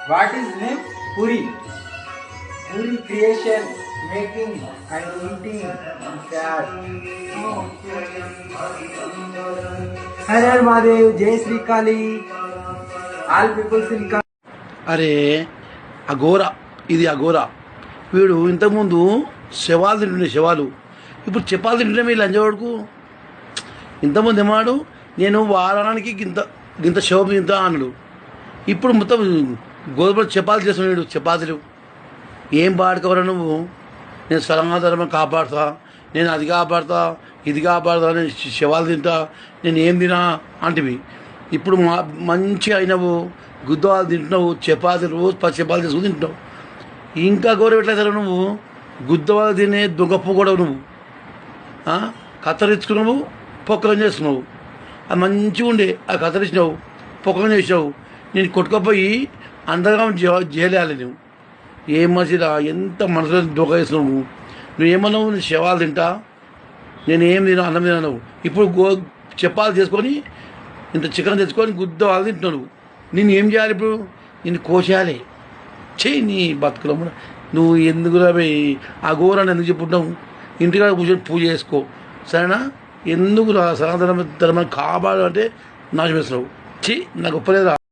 What is name? Puri. Puri creation, making and eating and sad. Hare Hare Mahadev, Jai Sri Kali. All peoples in Kali. అరే అఘోరా, ఇది అఘోరా. వీడు ఇంతకుముందు శవాలు తింటుండే, శవాలు. ఇప్పుడు చపాలు తింటుండే మీ లంజవాడుకు. ఇంతకుముందు ఏమాడు, నేను వారానికి గింత శవం ఇంత అన్నాడు. ఇప్పుడు మొత్తం గోధుమ చపాతీలు చేస్తున్నాడు. చపాతీలు ఏం పాడుకోవరా నువ్వు? నేను సరంగా కాపాడుతా, నేను అది కాపాడుతా, ఇది కాపాడుతా, నేను శవాలు తింటా, నేను ఏం తినా అంటివి. ఇప్పుడు మంచిగా అయినవు, గుద్దవాళ్ళు తింటున్నావు, చపాతీలు రోజు 10 చపాతీలు చేసుకుని తింటున్నావు. ఇంకా గౌరవట్లేదు నువ్వు. గుద్దవాళ్ళు తినే దొంగప్పు కూడా నువ్వు. కత్తరించుకున్నావు, పొక్కలం చేస్తున్నావు. అది మంచిగా ఉండే, అది కత్తరించినావు, పొక్కలం చేసినావు. నేను కొట్టుకపోయి అందరం జైలేయాలి. నువ్వు ఏం మనిషిరా, ఎంత మనసులో దొంగ చేస్తున్నావు. నువ్వు ఏమన్నావు? నేను శవాలు తింటా, నేను ఏం తినా, అన్నం తిన్నాను. ఇప్పుడు చపాలు చేసుకొని ఇంత చికెన్ తెచ్చుకొని గుద్దవాళ్ళు తింటున్నావు. నేను ఏం చేయాలి ఇప్పుడు? నేను కోసేయాలి. చెయ్యి నీ బతుకులో. నువ్వు ఎందుకు రాబోయి ఆ ఘోరాన్ని ఎందుకు చెప్పుకుంటావు? ఇంటికాడ కూర్చొని పూజ చేసుకో, సరేనా? ఎందుకు రా సనాతన ధర్మాన్ని కాపాడు అంటే నాశనం చేస్తున్నావు. చెయ్యి, నాకు ఒప్పలేదా?